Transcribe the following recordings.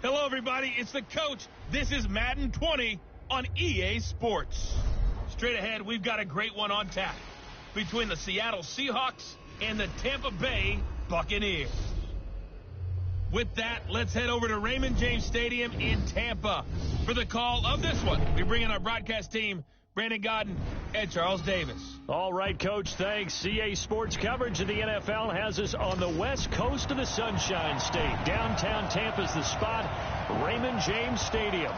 Hello, everybody. It's the coach. This is Madden 20 on EA Sports. Straight ahead, we've got a great one on tap between the Seattle Seahawks and the Tampa Bay Buccaneers. With that, let's head over to Raymond James Stadium in Tampa for the call of this one. We bring in our broadcast team, Brandon Godden and Charles Davis. All right, Coach, thanks. EA Sports coverage of the NFL has us on the west coast of the Sunshine State. Downtown Tampa's the spot, Raymond James Stadium.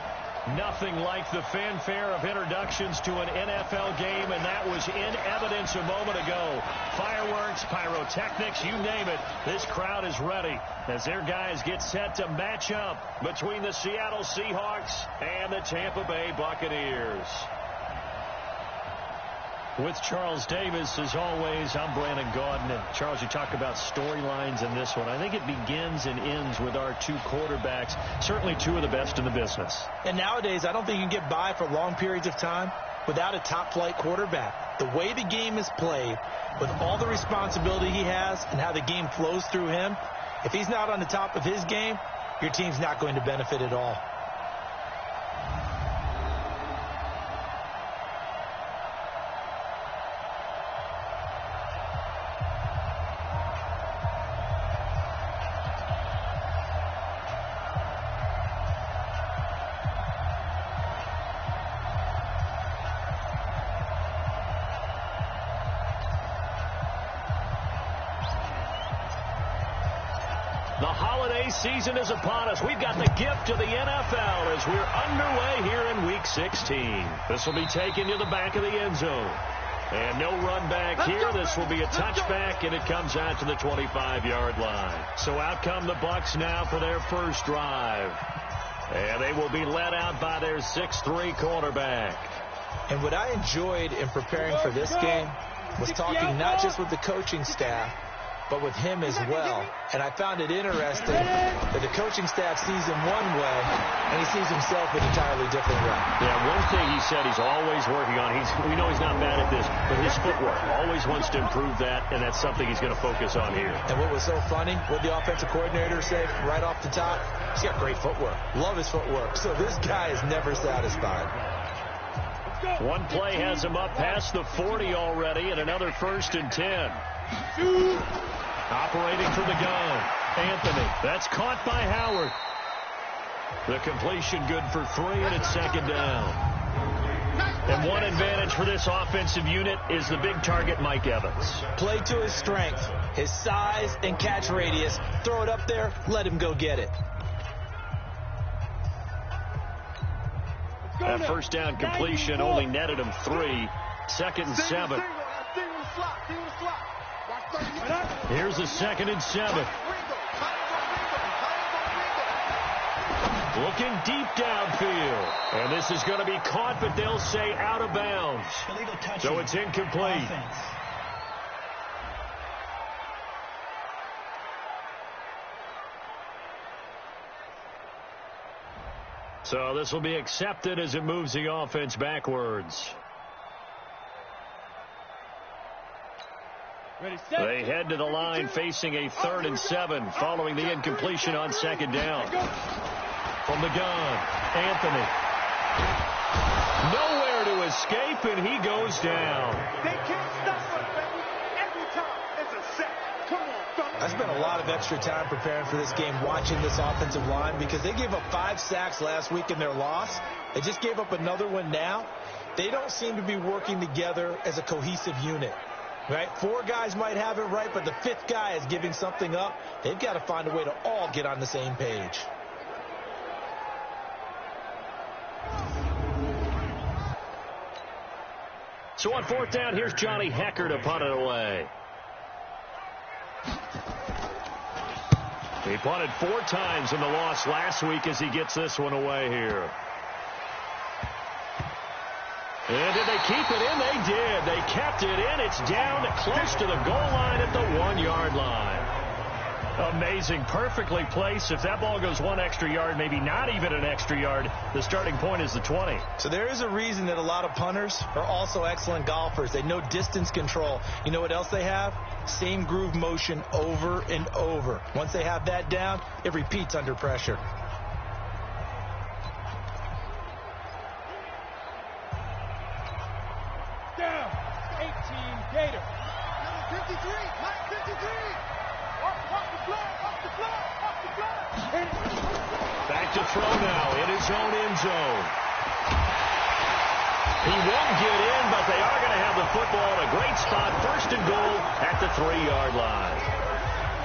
Nothing like the fanfare of introductions to an NFL game, and that was in evidence a moment ago. Fireworks, pyrotechnics, you name it. This crowd is ready as their guys get set to match up between the Seattle Seahawks and the Tampa Bay Buccaneers. With Charles Davis, as always, I'm Brandon Godden. And Charles, you talk about storylines in this one. I think it begins and ends with our two quarterbacks, certainly two of the best in the business. And nowadays, I don't think you can get by for long periods of time without a top-flight quarterback. The way the game is played, with all the responsibility he has and how the game flows through him, if he's not on the top of his game, your team's not going to benefit at all. The holiday season is upon us. We've got the gift of the NFL as we're underway here in Week 16. This will be taken to the back of the end zone. And no run back here. This will be a touchback, and it comes out to the 25-yard line. So out come the Bucs now for their first drive. And they will be led out by their 6'3" quarterback. And what I enjoyed in preparing for this game was talking not just with the coaching staff, but with him as well. And I found it interesting that the coaching staff sees him one way, and he sees himself an entirely different way. Yeah, one thing he said he's always working on, we know he's not bad at this, but his footwork, always wants to improve that, and that's something he's going to focus on here. And what was so funny, what the offensive coordinator said right off the top, he's got great footwork. Love his footwork. So this guy is never satisfied. One play has him up past the 40 already, and another 1st and 10. Operating from the gun, Anthony. That's caught by Howard. The completion good for 3, and it's 2nd down. And one advantage for this offensive unit is the big target, Mike Evans. Play to his strength, his size and catch radius. Throw it up there, let him go get it. That first down completion only netted him 3. 2nd and 7. Here's a 2nd and 7. Looking deep downfield. And this is going to be caught, but they'll say out of bounds. So it's incomplete. So this will be accepted as it moves the offense backwards. They head to the line facing a 3rd and 7 following the incompletion on 2nd down. From the gun, Anthony. Nowhere to escape, and he goes down. They can't stop us, baby. Every time it's a sack. Come on, fellas. I spent a lot of extra time preparing for this game watching this offensive line because they gave up 5 sacks last week in their loss. They just gave up another one now. They don't seem to be working together as a cohesive unit. Right? 4 guys might have it right, but the 5th guy is giving something up. They've got to find a way to all get on the same page. So on 4th down, here's Johnny Hecker to punt it away. He punted 4 times in the loss last week as he gets this one away here. And did they keep it in? They did. They kept it in. It's down close to the goal line at the 1-yard line. Amazing. Perfectly placed. If that ball goes 1 extra yard, maybe not even an extra yard, the starting point is the 20. So there is a reason that a lot of punters are also excellent golfers. They know distance control. You know what else they have? Same groove motion over and over. Once they have that down, it repeats under pressure. back to throw now in his own end zone. He won't get in, but they are going to have the football in a great spot. 1st and goal at the 3-yard line.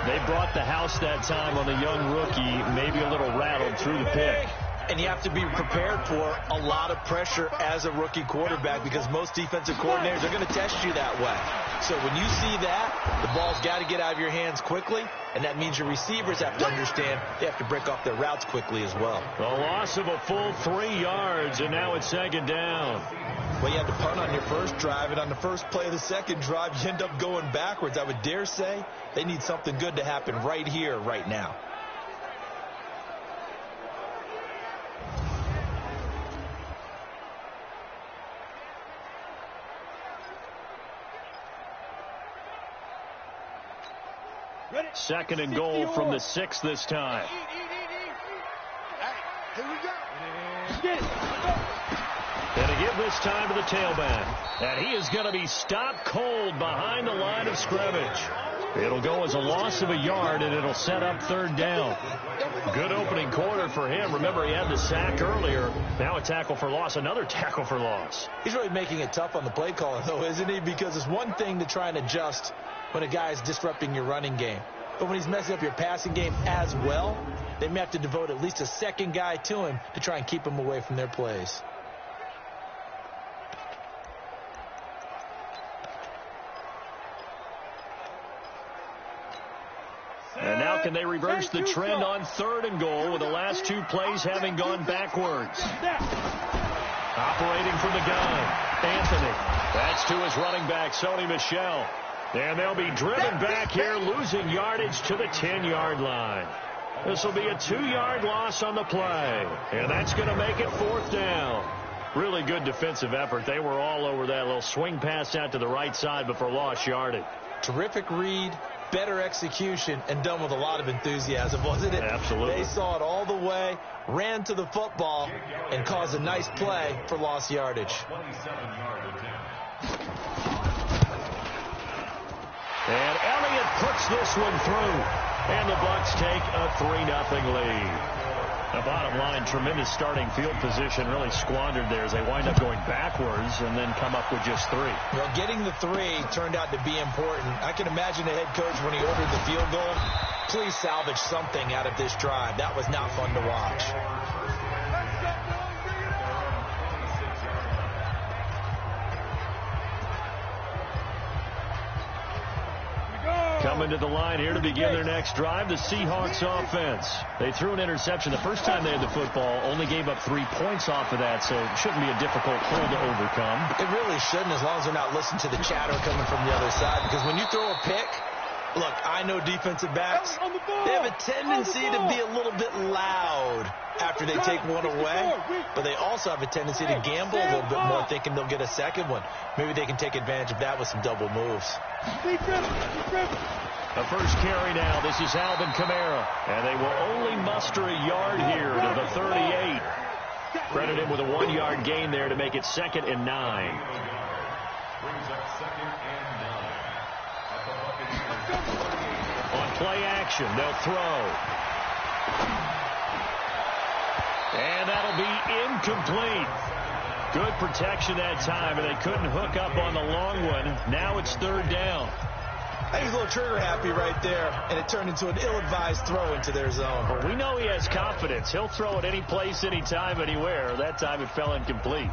They brought the house that time on the young rookie, maybe a little rattled through the pick. And you have to be prepared for a lot of pressure as a rookie quarterback because most defensive coordinators are going to test you that way. So when you see that, the ball's got to get out of your hands quickly, and that means your receivers have to understand they have to break off their routes quickly as well. The loss of a full 3 yards, and now it's 2nd down. Well, you had to punt on your first drive, and on the first play of the second drive, you end up going backwards. I would dare say they need something good to happen right here, right now. Second and goal from the 6 this time. Here we go. And to give this time to the tailback. And he is going to be stopped cold behind the line of scrimmage. It'll go as a loss of a yard, and it'll set up 3rd down. Good opening quarter for him. Remember, he had the sack earlier. Now a tackle for loss, another tackle for loss. He's really making it tough on the play caller, though, isn't he? Because it's one thing to try and adjust when a guy is disrupting your running game. But when he's messing up your passing game as well, they may have to devote at least a second guy to him to try and keep him away from their plays. And now can they reverse the trend on 3rd and goal with the last 2 plays having gone backwards? Operating from the gun, Anthony. That's to his running back, Sony Michel. And they'll be driven back here, losing yardage to the 10-yard line. This will be a 2-yard loss on the play. And that's going to make it 4th down. Really good defensive effort. They were all over that little swing pass out to the right side, but for lost yardage. Terrific read, better execution, and done with a lot of enthusiasm, wasn't it? Absolutely. They saw it all the way, ran to the football, and caused a nice play for lost yardage. And Elliott puts this one through. And the Bucs take a 3-0 lead. The bottom line, tremendous starting field position, really squandered there as they wind up going backwards and then come up with just 3. Well, getting the 3 turned out to be important. I can imagine the head coach when he ordered the field goal, please salvage something out of this drive. That was not fun to watch. Coming to the line here to begin their next drive, the Seahawks offense. They threw an interception the first time they had the football, only gave up 3 points off of that, so it shouldn't be a difficult hole to overcome. It really shouldn't, as long as they're not listening to the chatter coming from the other side, because when you throw a pick, look, I know defensive backs, they have a tendency to be a little bit loud after they take one away, but they also have a tendency to gamble a little bit more, thinking they'll get a second one. Maybe they can take advantage of that with some double moves. The first carry now. This is Alvin Kamara, and they will only muster a yard here to the 38. Credit him with a 1-yard gain there to make it 2nd and 9. On play action, they'll throw. And that'll be incomplete. Good protection that time, and they couldn't hook up on the long one. Now it's 3rd down. I think he's a little trigger happy right there, and it turned into an ill-advised throw into their zone. Well, we know he has confidence. He'll throw it any place, anytime, anywhere. That time it fell incomplete.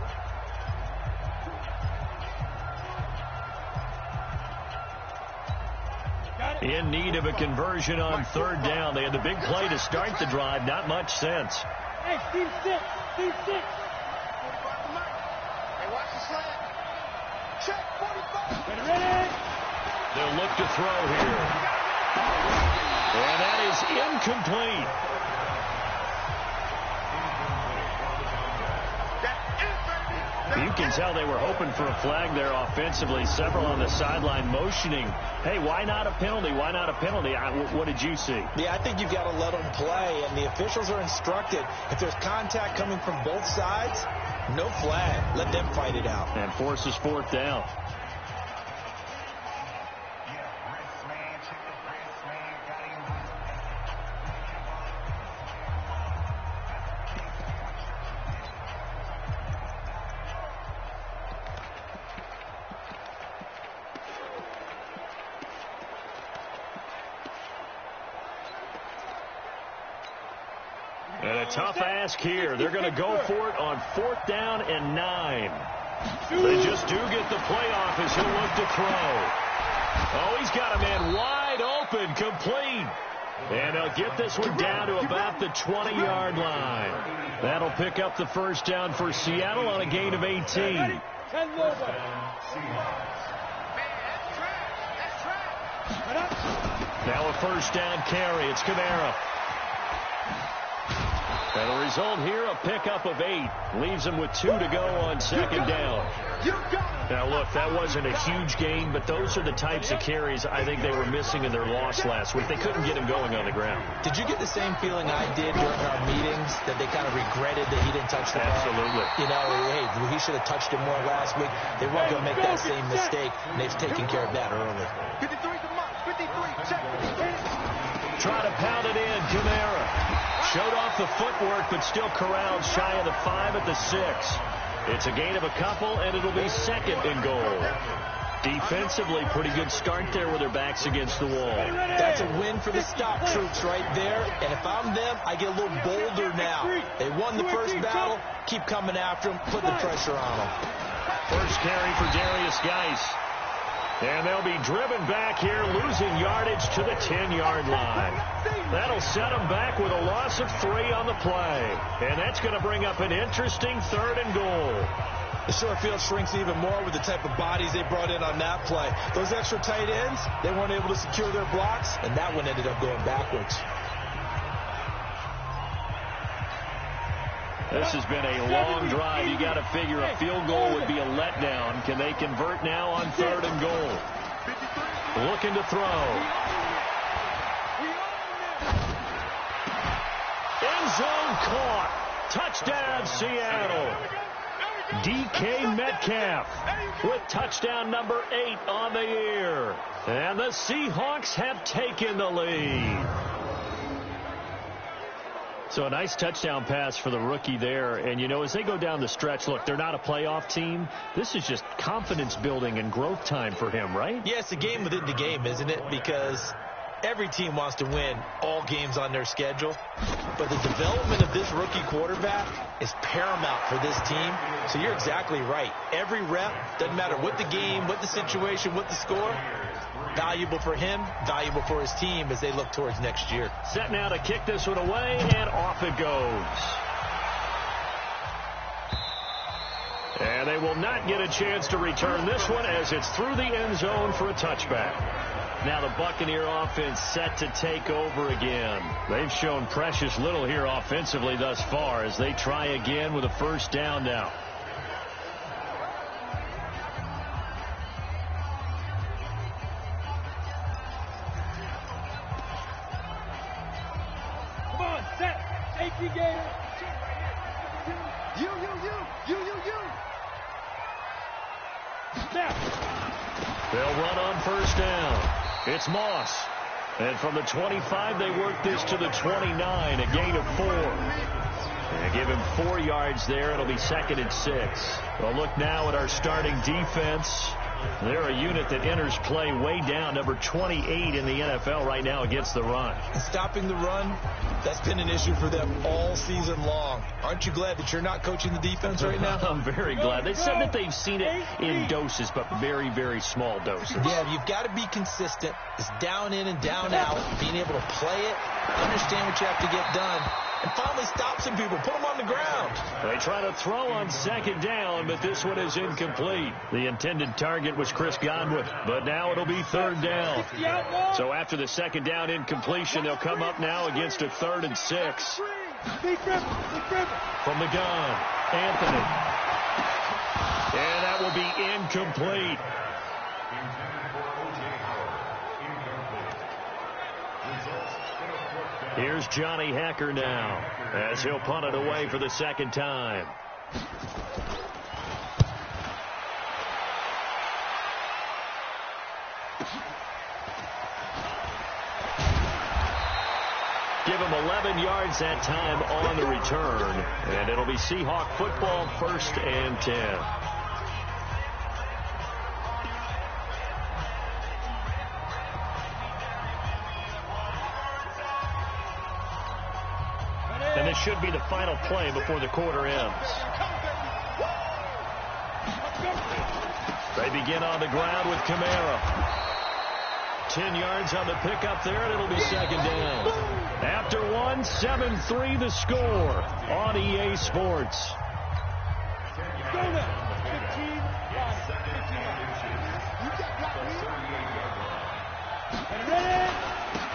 In need of a conversion on 3rd down. They had the big play to start the drive. Not much sense. Hey, Steve 6. Steve 6. Hey, watch the slant. Check 45. Ready. They'll look to throw here. And that is incomplete. You can tell they were hoping for a flag there offensively. Several on the sideline motioning, hey, why not a penalty? Why not a penalty? What did you see? Yeah, I think you've got to let them play, and the officials are instructed. If there's contact coming from both sides, no flag. Let them fight it out. And forces 4th down. And a tough ask here. They're going to go for it on 4th down and 9. They just do get the playoff as he'll look to throw. Oh, he's got a man wide open, complete. And they'll get this one down to about the 20-yard line. That'll pick up the first down for Seattle on a gain of 18. Now a first down carry. It's Kamara. And the result here, a pickup of 8. Leaves them with 2 to go on 2nd down. Now, look, that wasn't a huge gain, but those are the types of carries I think they were missing in their loss last week. They couldn't get him going on the ground. Did you get the same feeling I did during our meetings, that they kind of regretted that he didn't touch the ball? Absolutely. You know, hey, he should have touched it more last week. They weren't going to make that same mistake, and they've taken care of that early. 53's a mark. 53, check. Try to pound it in. Kamara showed off the footwork, but still corralled shy of the 5 at the 6. It's a gain of a couple, and it'll be 2nd and goal. Defensively, pretty good start there with their backs against the wall. That's a win for the stop troops right there. And if I'm them, I get a little bolder now. They won the first battle. Keep coming after them. Put the pressure on them. First carry for Darius Geis. And they'll be driven back here, losing yardage to the 10-yard line. That'll set them back with a loss of 3 on the play. And that's going to bring up an interesting 3rd and goal. The short field shrinks even more with the type of bodies they brought in on that play. Those extra tight ends, they weren't able to secure their blocks, and that one ended up going backwards. This has been a long drive. You got to figure a field goal would be a letdown. Can they convert now on 3rd and goal? Looking to throw. End zone caught. Touchdown, Seattle. DK Metcalf with touchdown number 8 on the year. And the Seahawks have taken the lead. So a nice touchdown pass for the rookie there. And, you know, as they go down the stretch, look, they're not a playoff team. This is just confidence building and growth time for him, right? Yeah, it's a game within the game, isn't it? Because every team wants to win all games on their schedule. But the development of this rookie quarterback is paramount for this team. So you're exactly right. Every rep, doesn't matter what the game, what the situation, what the score, valuable for him, valuable for his team as they look towards next year. Set now to kick this one away, and off it goes. And they will not get a chance to return this one as it's through the end zone for a touchback. Now the Buccaneer offense set to take over again. They've shown precious little here offensively thus far as they try again with a first down now. They'll run on first down. It's Moss. And from the 25, they work this to the 29, a gain of 4. And give him 4 yards there. It'll be 2nd and 6. Well, look now at our starting defense. They're a unit that enters play way down, number 28 in the NFL right now against the run. Stopping the run, that's been an issue for them all season long. Aren't you glad that you're not coaching the defense right now? I'm very glad. They said that they've seen it in doses, but very, very small doses. Yeah, you've got to be consistent. It's down in and down out, being able to play it, understand what you have to get done, and finally stop some people, put them on the ground. They try to throw on 2nd down, but this one is incomplete. The intended target was Chris Godwin, but now it'll be 3rd down. So after the 2nd down incompletion, they'll come up now against a 3rd and 6. From the gun, Anthony. And that will be incomplete. Here's Johnny Hacker now as he'll punt it away for the 2nd time. Give him 11 yards that time on the return, and it'll be Seahawk football, 1st and 10. And this should be the final play before the quarter ends. They begin on the ground with Kamara. 10 yards on the pickup there, and it'll be second down. After one, 7-3 the score on EA Sports.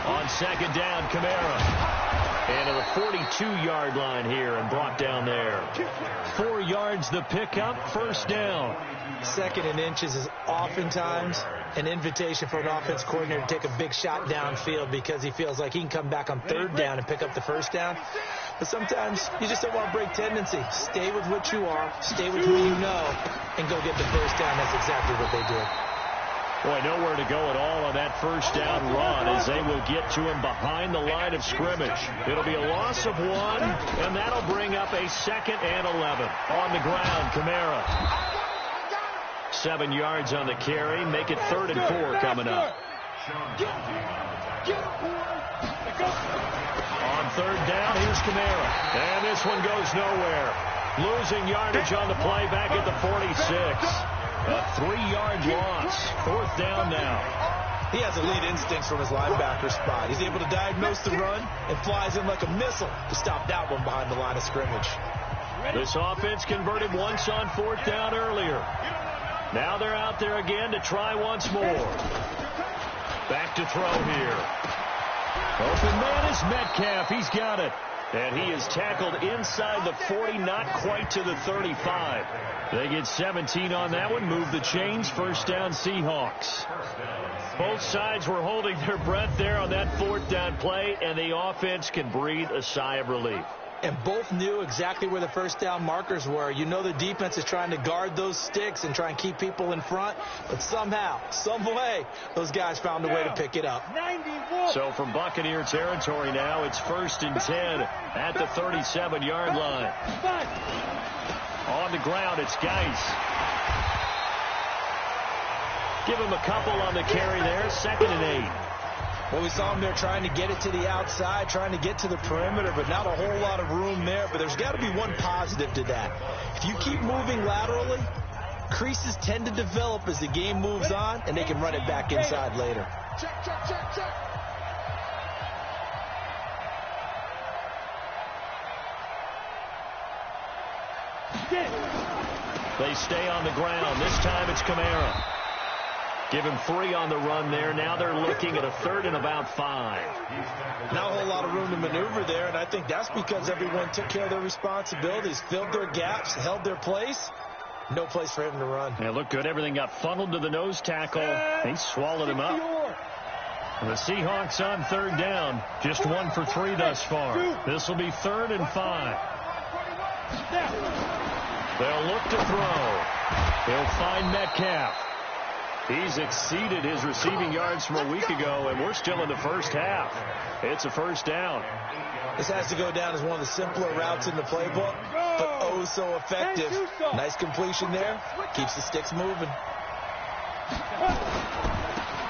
On second down, Kamara. And to the 42-yard line here and brought down there. 4 yards the pickup, first down. Second and inches is oftentimes an invitation for an offense coordinator to take a big shot downfield because he feels like he can come back on third down and pick up the first down. But sometimes you just don't want to break tendency. Stay with what you are, stay with who you know, and go get the first down. That's exactly what they did. Boy, nowhere to go at all on that first down run as they will get to him behind the line of scrimmage. It'll be a loss of 1, and that'll bring up a 2nd and 11. On the ground, Kamara. 7 yards on the carry. Make it 3rd and 4 coming up. On third down, here's Kamara. And this one goes nowhere. Losing yardage on the play back at the 46. A 3-yard loss. 4th down now. He has elite instincts from his linebacker spot. He's able to diagnose the run and flies in like a missile to stop that one behind the line of scrimmage. This offense converted once on 4th down earlier. Now they're out there again to try once more. Back to throw here. Open man is Metcalf. He's got it. And he is tackled inside the 40, not quite to the 35. They get 17 on that one. Move the chains. First down, Seahawks. Both sides were holding their breath there on that 4th down play, and the offense can breathe a sigh of relief. And both knew exactly where the first down markers were. You know the defense is trying to guard those sticks and try and keep people in front. But somehow, some way, those guys found a way to pick it up. So from Buccaneer territory now, it's 1st and 10 at the 37-yard line. On the ground, it's Geis. Give him a couple on the carry there. 2nd and 8. Well, we saw him there trying to get it to the outside, trying to get to the perimeter, but not a whole lot of room there. But there's got to be one positive to that. If you keep moving laterally, creases tend to develop as the game moves on, and they can run it back inside later. Check, check, check, check. They stay on the ground. This time it's Kamara. Give him 3 on the run there. Now they're looking at a 3rd and about 5. Not a whole lot of room to maneuver there, and I think that's because everyone took care of their responsibilities, filled their gaps, held their place. No place for him to run. Yeah, looked good. Everything got funneled to the nose tackle. He swallowed him up. And the Seahawks on 3rd down. Just 1 for 3 thus far. This will be 3rd and 5. They'll look to throw. He'll find Metcalf. He's exceeded his receiving yards from a week ago, and we're still in the first half. It's a first down. This has to go down as one of the simpler routes in the playbook, but oh so effective. Nice completion there. Keeps the sticks moving.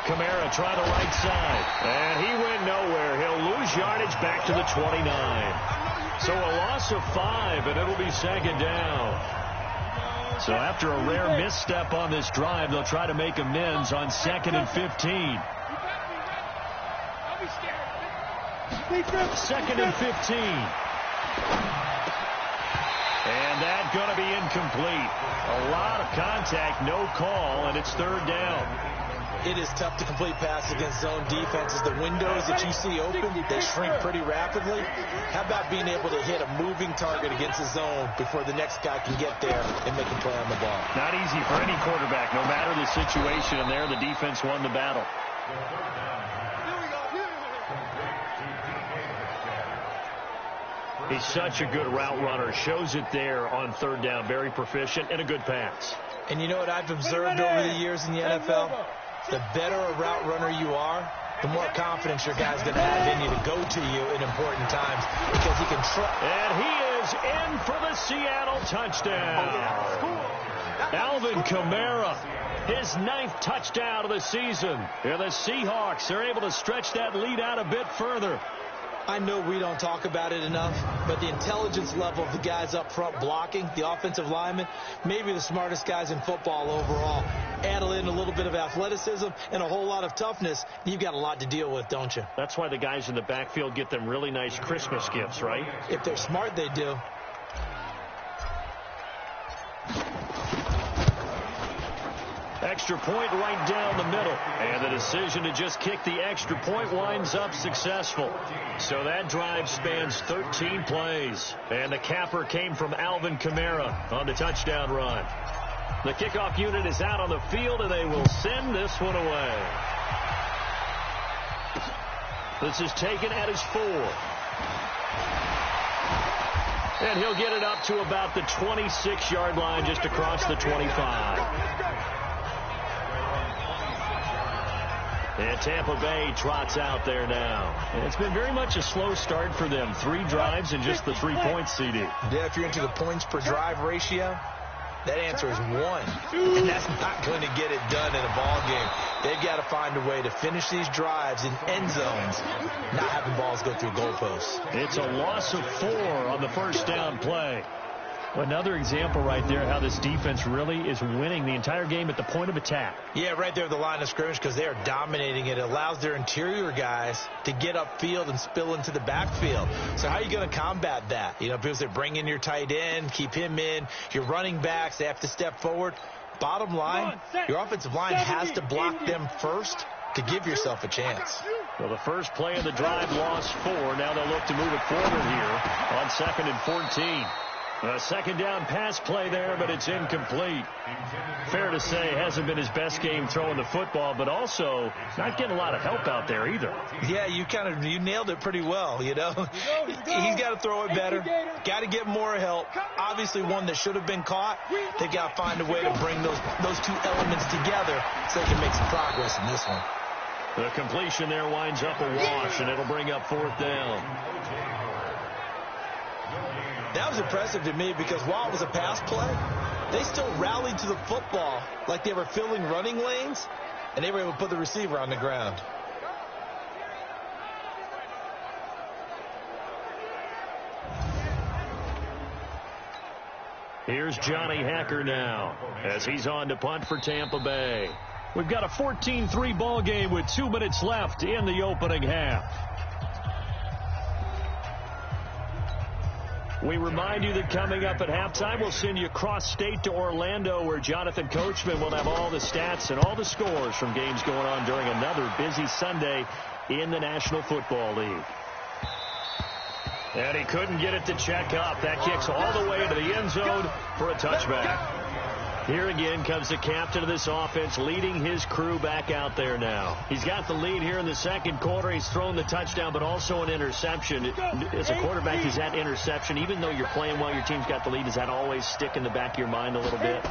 Kamara try the right side, and he went nowhere. He'll lose yardage back to the 29. So a loss of 5, and it'll be 2nd down. So after a rare misstep on this drive, they'll try to make amends on 2nd and 15. 2nd and 15. And that's going to be incomplete. A lot of contact, no call, and it's 3rd down. It is tough to complete passes against zone defenses. The windows that you see open, they shrink pretty rapidly. How about being able to hit a moving target against a zone before the next guy can get there and make a play on the ball? Not easy for any quarterback, no matter the situation, and there the defense won the battle. He's such a good route runner. Shows it there on 3rd down. Very proficient and a good pass. And you know what I've observed over the years in the NFL? The better a route runner you are, the more confidence your guy's going to have in you to go to you in important times because he can trust. And he is in for the Seattle touchdown. Alvin Kamara, his 9th touchdown of the season. And the Seahawks are able to stretch that lead out a bit further. I know we don't talk about it enough, but the intelligence level of the guys up front blocking, the offensive linemen, maybe the smartest guys in football overall. Add in a little bit of athleticism and a whole lot of toughness, you've got a lot to deal with, don't you? That's why the guys in the backfield get them really nice Christmas gifts, right? If they're smart, they do. Extra point right down the middle. And the decision to just kick the extra point winds up successful. So that drive spans 13 plays. And the capper came from Alvin Kamara on the touchdown run. The kickoff unit is out on the field, and they will send this one away. This is taken at his 4. And he'll get it up to about the 26-yard line, just across the 25. And Tampa Bay trots out there now. And it's been very much a slow start for them. 3 drives and just the 3 points, CD. Yeah, if you're into the points per drive ratio, that answer is 1. And that's not going to get it done in a ball game. They've got to find a way to finish these drives in end zones, not having balls go through goalposts. It's a loss of 4 on the first down play. Another example right there how this defense really is winning the entire game at the point of attack. Yeah, right there at the line of scrimmage, because they are dominating it. It allows their interior guys to get upfield and spill into the backfield. So how are you going to combat that? You know, because they bring in your tight end, keep him in. Your running backs, they have to step forward. Bottom line, your offensive line has to block them first to give yourself a chance. Well, the first play of the drive lost 4. Now they'll look to move it forward here on 2nd and 14. A second down pass play there, but it's incomplete. Fair to say, hasn't been his best game throwing the football, but also not getting a lot of help out there either. Yeah, you nailed it pretty well, you know. He's got to throw it better. Got to get more help. Obviously one that should have been caught. They've got to find a way to bring those 2 elements together so they can make some progress in this one. The completion there winds up a wash, and it'll bring up 4th down. That was impressive to me because while it was a pass play, they still rallied to the football like they were filling running lanes, and they were able to put the receiver on the ground. Here's Johnny Hacker now as he's on to punt for Tampa Bay. We've got a 14-3 ball game with 2 minutes left in the opening half. We remind you that coming up at halftime, we'll send you cross-state to Orlando, where Jonathan Coachman will have all the stats and all the scores from games going on during another busy Sunday in the National Football League. And he couldn't get it to check up. That kicks all the way to the end zone for a touchback. Here again comes the captain of this offense, leading his crew back out there now. He's got the lead here in the second quarter. He's thrown the touchdown, but also an interception. As a quarterback, is that interception, even though you're playing well, your team's got the lead, does that always stick in the back of your mind a little bit?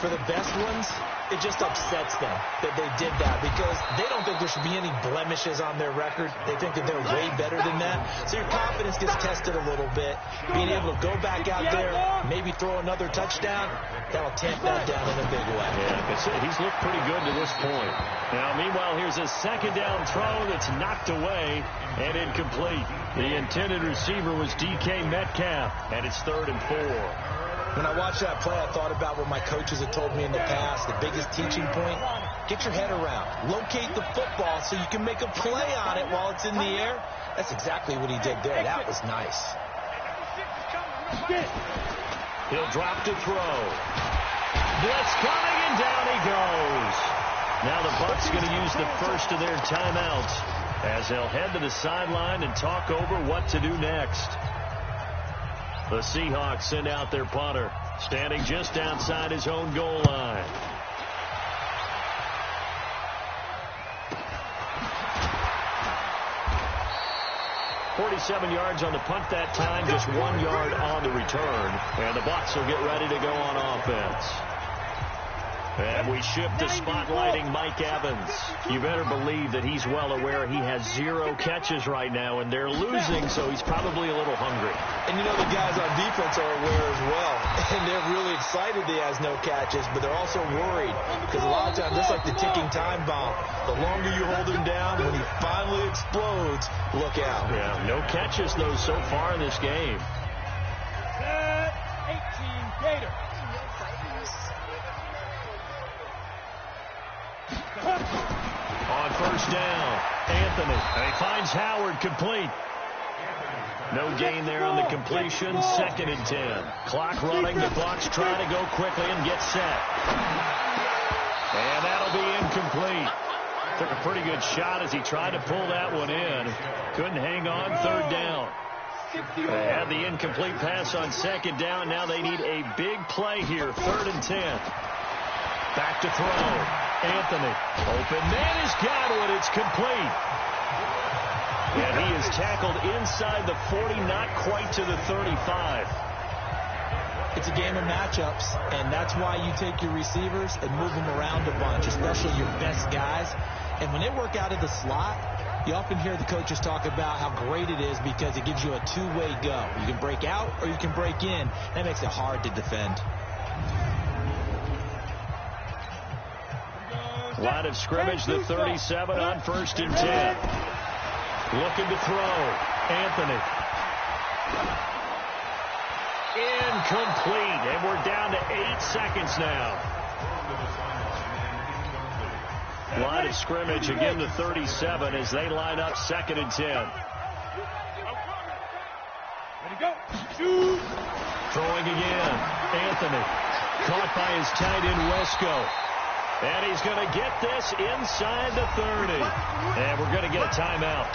For the best ones, it just upsets them that they did that because they don't think there should be any blemishes on their record. They think that they're way better than that. So your confidence gets tested a little bit. Being able to go back out there, maybe throw another touchdown, that'll tamp that down in a big way. Yeah, he's looked pretty good to this point. Now, meanwhile, here's a second down throw that's knocked away and incomplete. The intended receiver was DK Metcalf, and it's 3rd and 4. When I watched that play, I thought about what my coaches had told me in the past. The biggest teaching point, get your head around. Locate the football so you can make a play on it while it's in the air. That's exactly what he did there. That was nice. He'll drop to throw. Blitz coming, and down he goes. Now the Bucs going to use the first of their timeouts as they'll head to the sideline and talk over what to do next. The Seahawks send out their punter, standing just outside his own goal line. .47 yards on the punt that time, just 1 yard on the return. And the Bucs will get ready to go on offense. And we shift to spotlighting Mike Evans. You better believe that he's well aware he has 0 catches right now, and they're losing, so he's probably a little hungry. And you know the guys on defense are aware as well. And they're really excited that he has no catches, but they're also worried. Because a lot of times, just like the ticking time bomb, the longer you hold him down, when he finally explodes, look out. Yeah, no catches, though, so far in this game. 18 Gator. On first down, Anthony. And he finds Howard complete. No gain there on the completion. 2nd and 10. Clock running. The Bucs try to go quickly and get set. And that'll be incomplete. Took a pretty good shot as he tried to pull that one in. Couldn't hang on. 3rd down. They had the incomplete pass on 2nd down. Now they need a big play here. 3rd and 10. Back to throw. Anthony. Open man has got it. It's complete. And he is tackled inside the 40, not quite to the 35. It's a game of matchups, and that's why you take your receivers and move them around a bunch, especially your best guys. And when they work out of the slot, you often hear the coaches talk about how great it is because it gives you a two-way go. You can break out or you can break in. That makes it hard to defend. Line of scrimmage, the 37 on 1st and 10. Looking to throw. Anthony. Incomplete. And we're down to 8 seconds now. Line of scrimmage, again the 37 as they line up 2nd and 10. Ready, go. Shoot. Throwing again. Anthony. Caught by his tight end, Wesco. And he's going to get this inside the 30. And we're going to get a timeout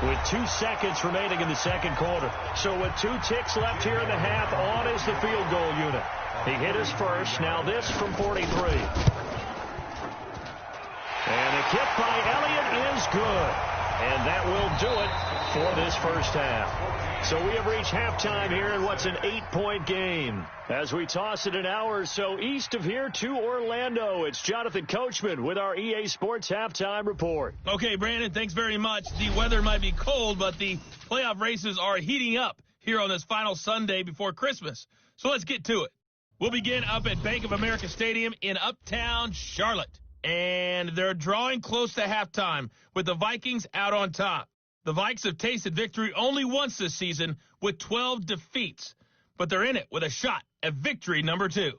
with 2 seconds remaining in the 2nd quarter. So with 2 ticks left here in the half, on is the field goal unit. He hit his first. Now this from 43. And a kick by Elliott is good. And that will do it for this first half. So we have reached halftime here in what's an 8-point game. As we toss it an hour or so east of here to Orlando, it's Jonathan Coachman with our EA Sports Halftime Report. Okay, Brandon, thanks very much. The weather might be cold, but the playoff races are heating up here on this final Sunday before Christmas. So let's get to it. We'll begin up at Bank of America Stadium in Uptown Charlotte. And they're drawing close to halftime with the Vikings out on top. The Vikes have tasted victory only once this season with 12 defeats, but they're in it with a shot at victory number 2.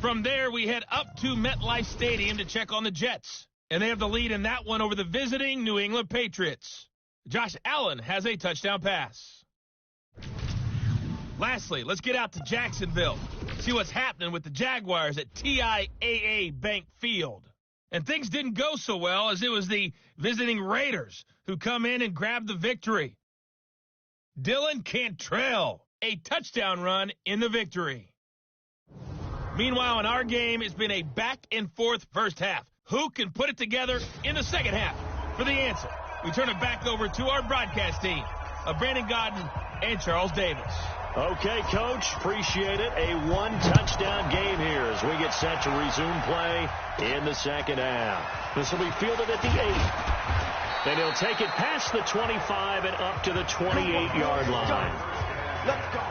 From there, we head up to MetLife Stadium to check on the Jets, and they have the lead in that one over the visiting New England Patriots. Josh Allen has a touchdown pass. Lastly, let's get out to Jacksonville, see what's happening with the Jaguars at TIAA Bank Field. And things didn't go so well as it was the visiting Raiders who come in and grab the victory. Dylan Cantrell, a touchdown run in the victory. Meanwhile, in our game, it's been a back-and-forth first half. Who can put it together in the second half? For the answer, we turn it back over to our broadcast team of Brandon Godden and Charles Davis. Okay, Coach, appreciate it. A 1-touchdown game here as we get set to resume play in the second half. This will be fielded at the 8. Then he'll take it past the 25 and up to the 28-yard line. Let's go.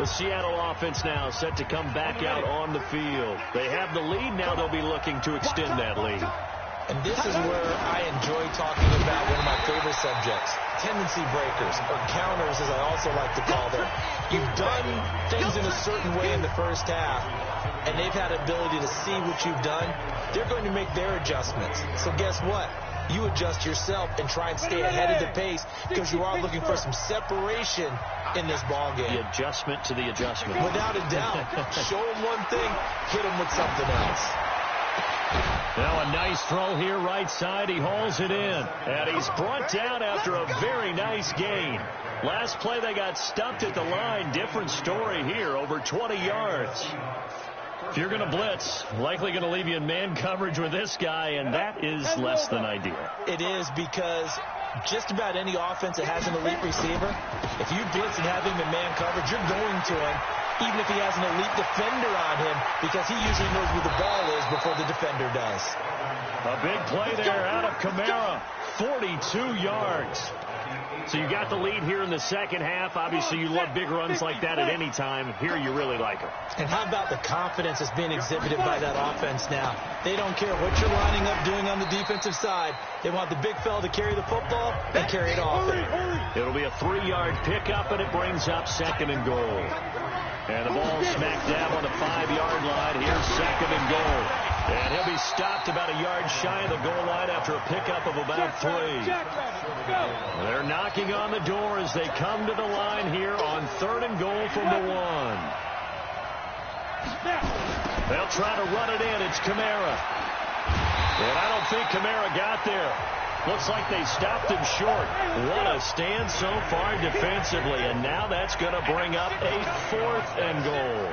The Seattle offense now set to come back out on the field. They have the lead. Now they'll be looking to extend that lead. And this is where I enjoy talking about one of my favorite subjects, tendency breakers, or counters as I also like to call them. You've done things in a certain way in the first half, and they've had ability to see what you've done. They're going to make their adjustments. So guess what? You adjust yourself and try and stay ahead of the pace because you are looking for some separation in this ballgame. The adjustment to the adjustment. Without a doubt. Show them one thing, hit them with something else. Now a nice throw here right side. He hauls it in. And he's brought down after a very nice gain. Last play they got stumped at the line. Different story here. Over 20 yards. If you're going to blitz, likely going to leave you in man coverage with this guy, and that is less than ideal. It is because just about any offense that has an elite receiver, if you blitz and have him in man coverage, you're going to him even if he has an elite defender on him, because he usually knows where the ball is before the defender does. A big play there out of Kamara, 42 yards. So you got the lead here in the second half. Obviously, you love big runs like that at any time. Here, you really like them. And how about the confidence that's being exhibited by that offense now? They don't care what you're lining up doing on the defensive side. They want the big fella to carry the football and carry it off. It'll be a 3-yard pickup, and it brings up 2nd and goal. And the ball smack dab on the 5-yard line. Here's 2nd and goal. And he'll be stopped about a yard shy of the goal line after a pickup of about 3. They're knocking on the door as they come to the line here on 3rd and goal from the 1. They'll try to run it in. It's Kamara. And I don't think Kamara got there. Looks like they stopped him short. What a stand so far defensively. And now that's going to bring up a 4th and goal.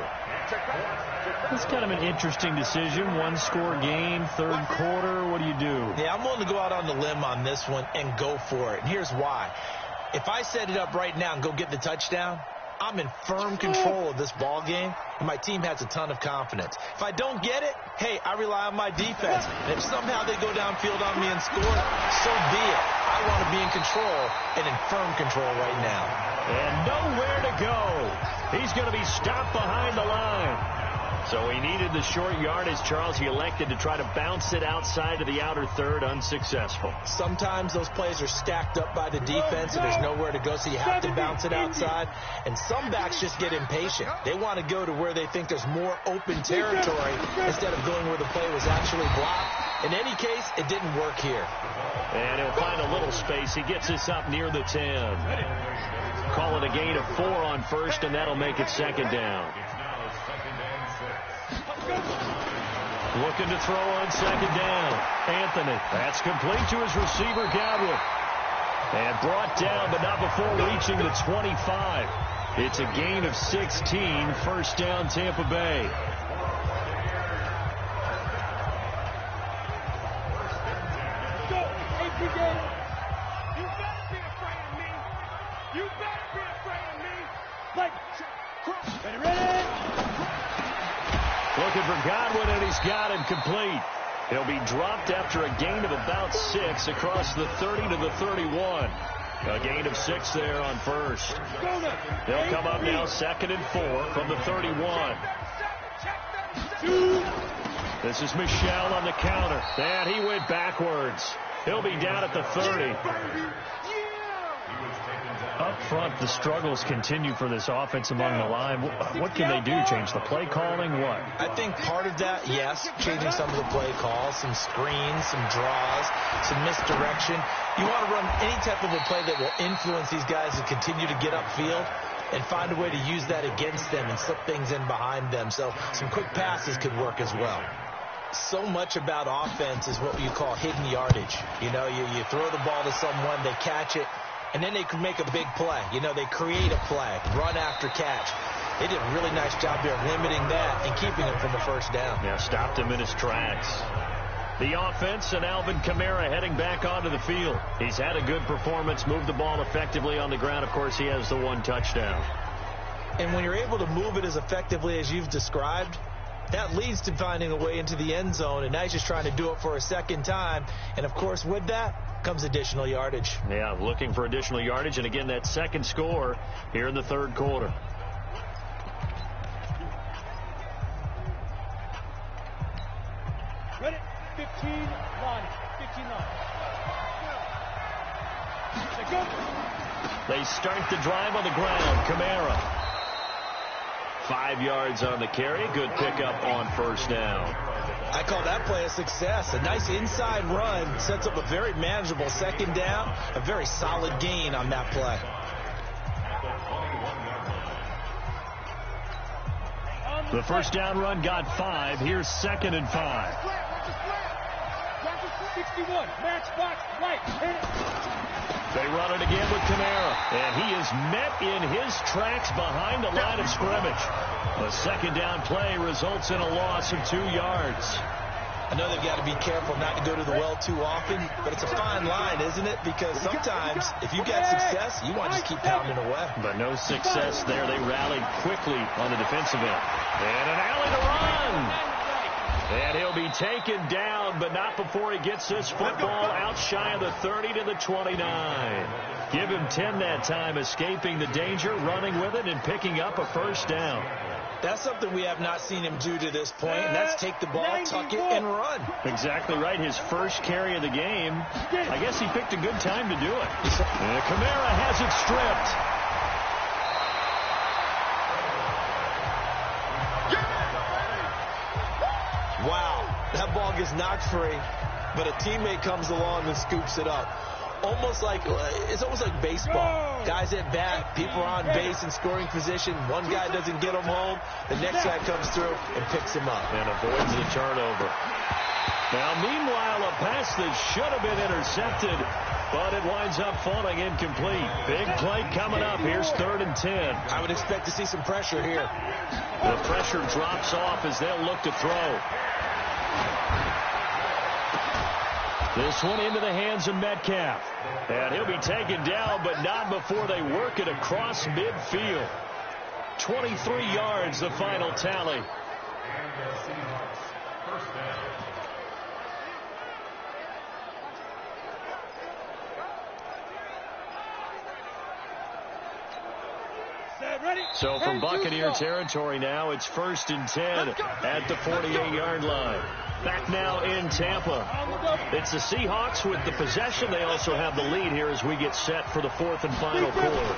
It's kind of an interesting decision. 1-score game, 3rd quarter. What do you do? Yeah, I'm willing to go out on the limb on this one and go for it. And here's why. If I set it up right now and go get the touchdown, I'm in firm control of this ball game, and my team has a ton of confidence. If I don't get it, hey, I rely on my defense. And if somehow they go downfield on me and score, so be it. I want to be in control and in firm control right now. And nowhere to go. He's going to be stopped behind the line. So he needed the short yardage, Charles. He elected to try to bounce it outside to the outer third, unsuccessful. Sometimes those plays are stacked up by the defense and there's nowhere to go, so you have to bounce it outside. And some backs just get impatient. They want to go to where they think there's more open territory instead of going where the play was actually blocked. In any case, it didn't work here. And he'll find a little space. He gets us up near the 10. Call it a gain of 4 on first, and that'll make it 2nd down. Looking to throw on 2nd down. Anthony. That's complete to his receiver, Godwin. And brought down, but not before reaching the 25. It's a gain of 16. 1st down, Tampa Bay. Looking for Godwin, and he's got him complete. He'll be dropped after a gain of about 6 across the 30 to the 31. A gain of 6 there on first. They'll come up now 2nd and 4 from the 31. This is Michel on the counter. And he went backwards. He'll be down at the 30. Up front, the struggles continue for this offense among the line. What can they do? Change the play calling? What? I think part of that, yes, changing some of the play calls, some screens, some draws, some misdirection. You want to run any type of a play that will influence these guys to continue to get upfield and find a way to use that against them and slip things in behind them. So some quick passes could work as well. So much about offense is what you call hidden yardage. You know, you throw the ball to someone, they catch it, and then they can make a big play. You know, they create a play, run after catch. They did a really nice job there of limiting that and keeping him from the 1st down. Yeah, stopped him in his tracks. The offense and Alvin Kamara heading back onto the field. He's had a good performance, moved the ball effectively on the ground. Of course, he has the 1 touchdown. And when you're able to move it as effectively as you've described, that leads to finding a way into the end zone, and now he's just trying to do it for a 2nd time. And, of course, with that comes additional yardage. Yeah, looking for additional yardage, and again, that 2nd score here in the 3rd quarter. Ready? 15 line. 15 line. They start the drive on the ground. Kamara. 5 yards on the carry. Good pickup on 1st down. I call that play a success. A nice inside run sets up a very manageable 2nd down. A very solid gain on that play. The 1st down run got 5. Here's 2nd and 5. 61. Match box. Right. They run it again with Kamara. And he is met in his tracks behind the line of scrimmage. A 2nd down play results in a loss of 2 yards. I know they've got to be careful not to go to the well too often, but it's a fine line, isn't it? Because sometimes, if you get success, you want to just keep pounding away. But no success there. They rallied quickly on the defensive end. And an alley to run. And he'll be taken down, but not before he gets this football out shy of the 30 to the 29. Give him 10 that time, escaping the danger, running with it, and picking up a first down. That's something we have not seen him do to this point, and that's take the ball, tuck it, and run. Exactly right. His first carry of the game. I guess he picked a good time to do it. And Kamara has it stripped. Wow, that ball gets knocked free, but a teammate comes along and scoops it up. It's almost like baseball. Guys at bat, people are on base in scoring position. One guy doesn't get him home. The next guy comes through and picks him up. And avoids the turnover. Now, meanwhile, a pass that should have been intercepted, but it winds up falling incomplete. Big play coming up. Here's 3rd and 10. I would expect to see some pressure here. The pressure drops off as they'll look to throw. This one into the hands of Metcalf. And he'll be taken down, but not before they work it across midfield. 23 yards, the final tally. So from Buccaneer territory now, it's 1st and 10 at the 48-yard line. Back now in Tampa. It's the Seahawks with the possession. They also have the lead here as we get set for the 4th and final quarter.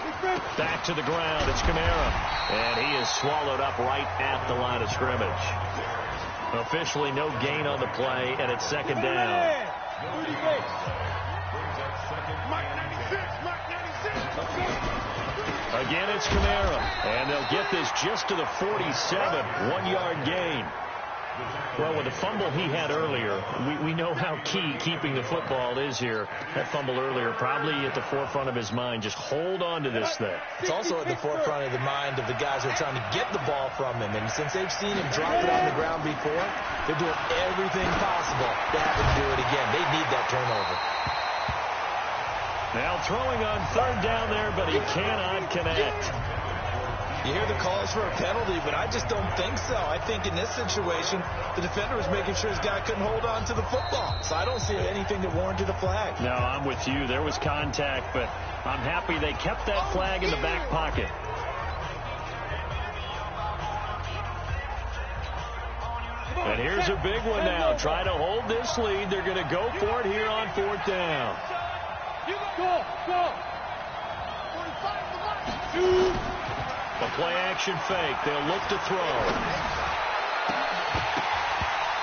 Back to the ground. It's Kamara. And he is swallowed up right at the line of scrimmage. Officially no gain on the play, and it's 2nd down. Again, it's Kamara. And they'll get this just to the 47. 1-yard gain. Well, with the fumble he had earlier, we know how key keeping the football is here. That fumble earlier probably at the forefront of his mind. Just hold on to this thing. It's also at the forefront of the mind of the guys who are trying to get the ball from him. And since they've seen him drop it on the ground before, they're doing everything possible to have him do it again. They need that turnover. Now throwing on 3rd down there, but he cannot connect. You hear the calls for a penalty, but I just don't think so. I think in this situation, the defender was making sure his guy couldn't hold on to the football. So I don't see anything that warranted a flag. No, I'm with you. There was contact, but I'm happy they kept that flag in the back pocket. And here's a big one now. Try to hold this lead. They're going to go for it here on 4th down. A play-action fake. They'll look to throw.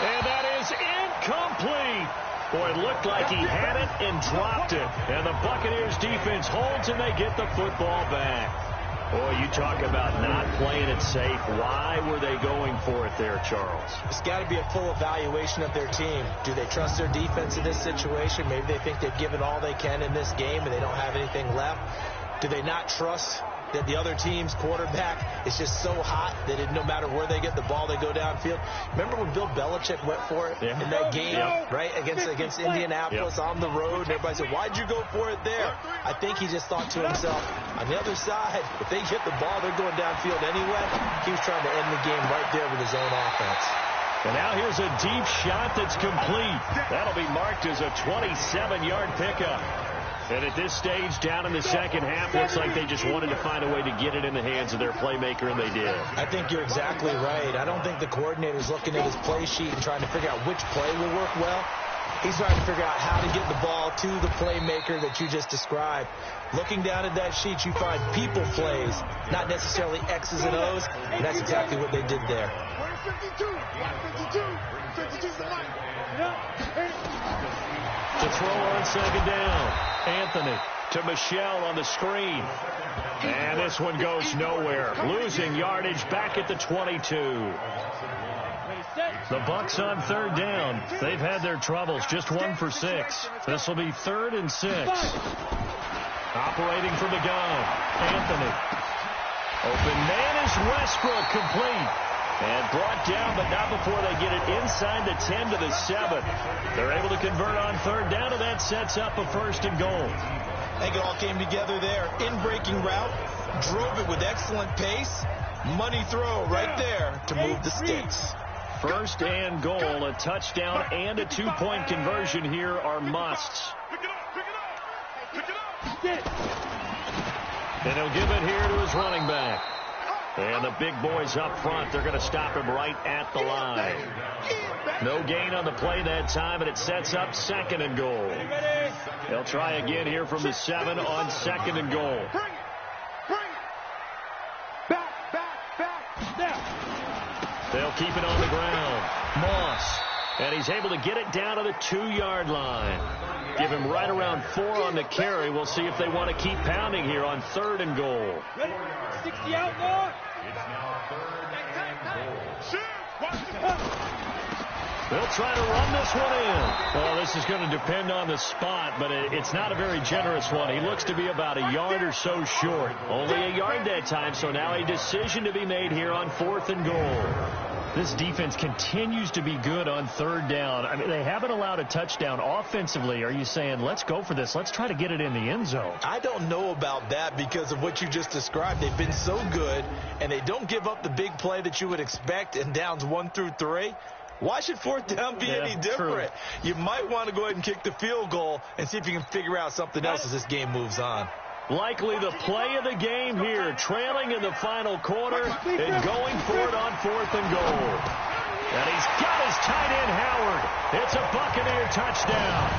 And that is incomplete. Boy, it looked like he had it and dropped it. And the Buccaneers defense holds and they get the football back. Boy, you talk about not playing it safe. Why were they going for it there, Charles? It's got to be a full evaluation of their team. Do they trust their defense in this situation? Maybe they think they've given all they can in this game and they don't have anything left. Do they not trust that the other team's quarterback is just so hot that no matter where they get the ball, they go downfield? Remember when Bill Belichick went for it in that game, right, against Indianapolis on the road? And everybody said, why'd you go for it there? I think he just thought to himself, on the other side, if they get the ball, they're going downfield anyway. He was trying to end the game right there with his own offense. And now here's a deep shot that's complete. That'll be marked as a 27-yard pickup. And at this stage, down in the second half, looks like they just wanted to find a way to get it in the hands of their playmaker, and they did. I think you're exactly right. I don't think the coordinator's looking at his play sheet and trying to figure out which play will work well. He's trying to figure out how to get the ball to the playmaker that you just described. Looking down at that sheet, you find people plays, not necessarily X's and O's, and that's exactly what they did there. The throw on 2nd down. Anthony to Michelle on the screen. And this one goes nowhere. Losing yardage back at the 22. The Bucs on 3rd down. They've had their troubles. Just 1 for 6. This will be 3rd and 6. Operating from the gun. Anthony. Open man is Westbrook, complete. And brought down, but not before they get it inside the 10 to the 7. They're able to convert on third down, and that sets up a 1st and goal. I think it all came together there. In-breaking route, drove it with excellent pace. Money throw right there to move the sticks. 1st and goal, a touchdown and a 2-point conversion here are musts. And he'll give it here to his running back. And the big boys up front, they're going to stop him right at the line. No gain on the play that time, and it sets up 2nd and goal. They'll try again here from the 7 on 2nd and goal. They'll keep it on the ground. Moss. And he's able to get it down to the 2-yard line. Give him right around 4 on the carry. We'll see if they want to keep pounding here on 3rd and goal. 60 out more. They'll try to run this one in. Well, this is going to depend on the spot, but it's not a very generous one. He looks to be about a yard or so short. Only a yard that time, so now a decision to be made here on 4th and goal. This defense continues to be good on 3rd down. I mean, they haven't allowed a touchdown offensively. Are you saying, let's go for this? Let's try to get it in the end zone. I don't know about that because of what you just described. They've been so good, and they don't give up the big play that you would expect in downs 1 through 3. Why should 4th down be any different? True. You might want to go ahead and kick the field goal and see if you can figure out something else as this game moves on. Likely the play of the game here, trailing in the final quarter and going for it on 4th and goal. And he's got his tight end, Howard. It's a Buccaneer touchdown.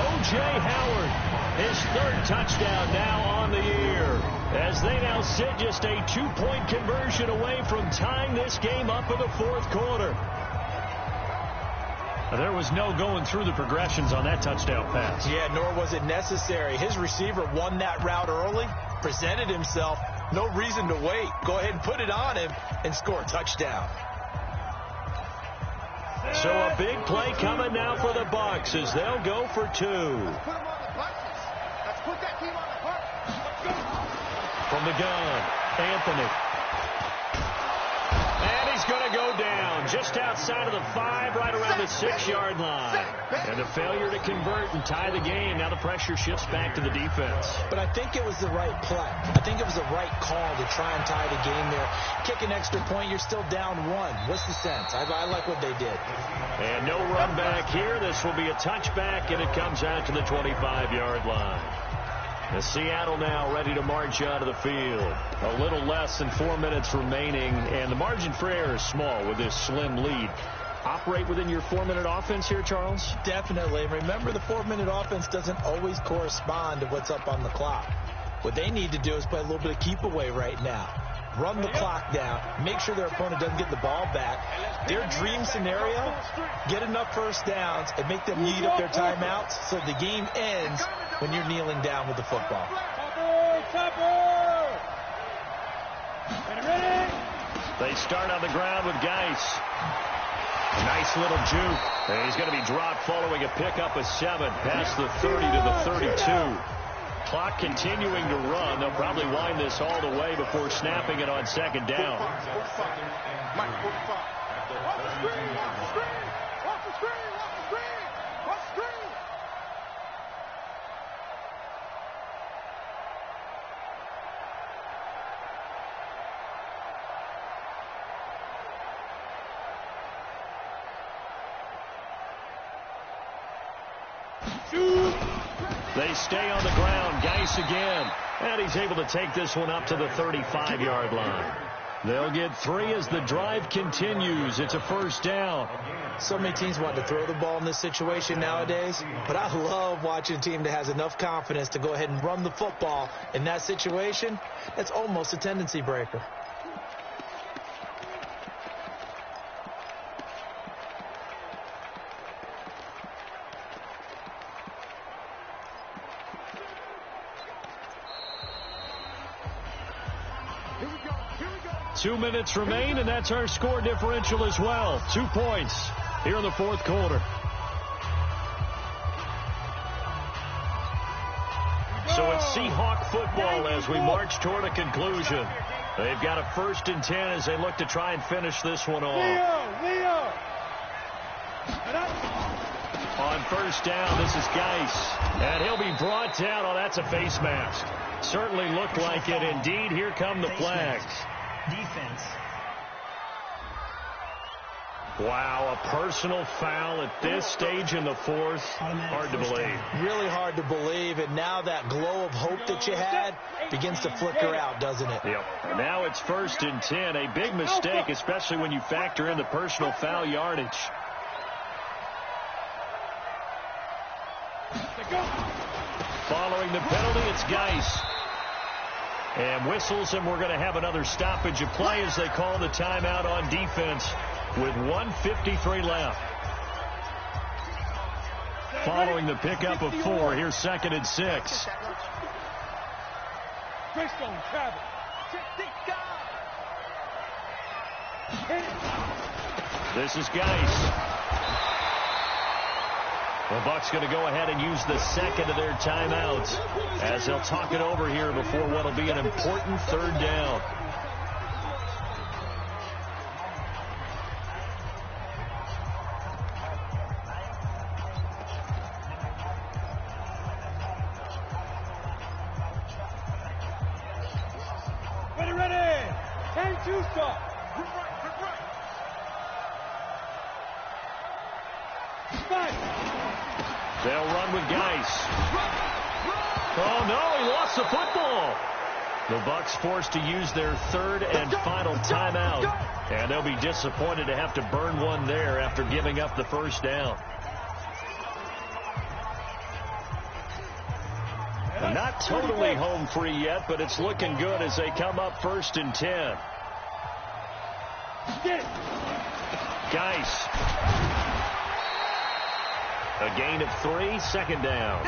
O.J. Howard, his 3rd touchdown now on the year, as they now sit just a 2-point conversion away from tying this game up in the 4th quarter. There was no going through the progressions on that touchdown pass. Yeah, nor was it necessary. His receiver won that route early, presented himself. No reason to wait. Go ahead and put it on him and score a touchdown. So a big play coming now for the Bucs as they'll go for 2. From the gun, Anthony. And he's going to go down just outside of the 5, right around the 6-yard line. And a failure to convert and tie the game. Now the pressure shifts back to the defense. But I think it was the right play. I think it was the right call to try and tie the game there. Kick an extra point, you're still down 1. What's the sense? I like what they did. And no run back here. This will be a touchback, and it comes out to the 25-yard line. The Seattle now ready to march out of the field. A little less than 4 minutes remaining, and the margin for error is small with this slim lead. Operate within your 4-minute offense here, Charles? Definitely. Remember, the 4-minute offense doesn't always correspond to what's up on the clock. What they need to do is play a little bit of keep away right now. Run the clock down, make sure their opponent doesn't get the ball back. Their dream scenario, get enough 1st downs and make them eat up their timeouts so the game ends when you're kneeling down with the football. They start on the ground with Geis. A nice little juke. And he's going to be dropped following a pickup of 7 past the 30 to the 32. Clock continuing to run. They'll probably wind this all the way before snapping it on 2nd down. They stay on the ground. Geis again. And he's able to take this one up to the 35-yard line. They'll get 3 as the drive continues. It's a 1st down. So many teams want to throw the ball in this situation nowadays, but I love watching a team that has enough confidence to go ahead and run the football in that situation. That's almost a tendency breaker. Here we go. 2 minutes remain, and that's our score differential as well. 2 points here in the 4th quarter. So it's Seahawk football as we march toward a conclusion. They've got a 1st and 10 as they look to try and finish this one off. Leo. On 1st down, this is Geis. And he'll be brought down. Oh, that's a face mask. Certainly looked like it. Indeed, here come the flags. Defense. Wow, a personal foul at this stage in the 4th. Hard to believe. Really hard to believe, and now that glow of hope that you had begins to flicker out, doesn't it? Yep. And now it's 1st and 10. A big mistake, especially when you factor in the personal foul yardage. Following the penalty, it's Geis. And whistles, and we're going to have another stoppage of play as they call the timeout on defense with 1:53 left. Following the pickup of 4, here's 2nd and 6. This is Geis. The Bucs going to go ahead and use the 2nd of their timeouts as they'll talk it over here before what will be an important 3rd down. Ready. 10-2 stop. They'll run with Geis. Oh, no, he lost the football. The Bucs forced to use their 3rd and final timeout, and they'll be disappointed to have to burn one there after giving up the 1st down. Not totally home free yet, but it's looking good as they come up 1st and 10. Geis. A gain of 3, 2nd down.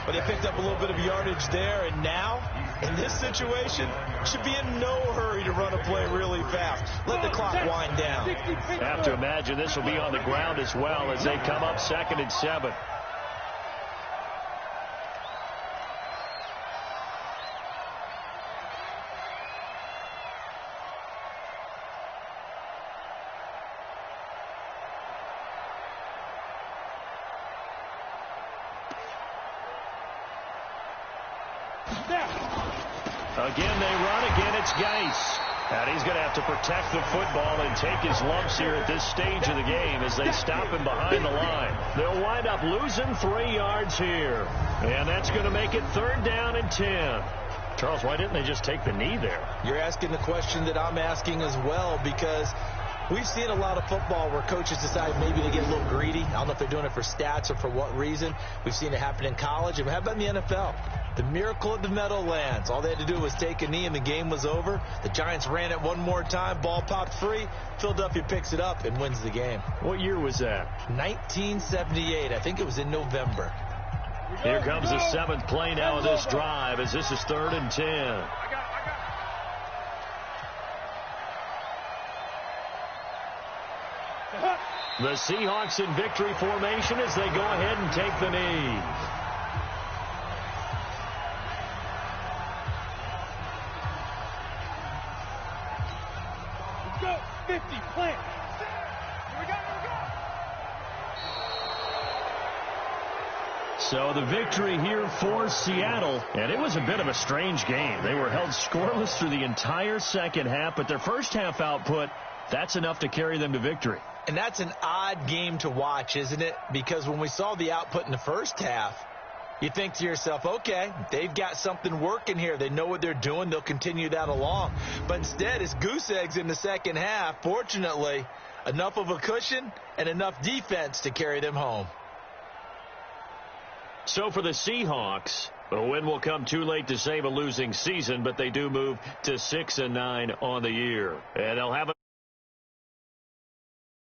But they picked up a little bit of yardage there, and now, in this situation, should be in no hurry to run a play really fast. Let the clock wind down. I have to imagine this will be on the ground as well as they come up 2nd and 7. Again, they run. Again, it's Geis. And he's going to have to protect the football and take his lumps here at this stage of the game as they stop him behind the line. They'll wind up losing 3 yards here. And that's going to make it 3rd down and 10. Charles, why didn't they just take the knee there? You're asking the question that I'm asking as well, because we've seen a lot of football where coaches decide maybe to get a little greedy. I don't know if they're doing it for stats or for what reason. We've seen it happen in college. And how about in the NFL? The miracle at the Meadowlands. All they had to do was take a knee and the game was over. The Giants ran it one more time. Ball popped free. Philadelphia picks it up and wins the game. What year was that? 1978. I think it was in November. Here comes the 7th play now of this drive as this is 3rd and 10. The Seahawks in victory formation as they go ahead and take the knee. Go, 50, plant. Here we go. So the victory here for Seattle, and it was a bit of a strange game. They were held scoreless through the entire 2nd half, but their 1st half output, that's enough to carry them to victory. And that's an odd game to watch, isn't it? Because when we saw the output in the 1st half, you think to yourself, okay, they've got something working here. They know what they're doing. They'll continue that along. But instead, it's goose eggs in the 2nd half. Fortunately, enough of a cushion and enough defense to carry them home. So for the Seahawks, the win will come too late to save a losing season, but they do move to 6-9 on the year. And they'll have a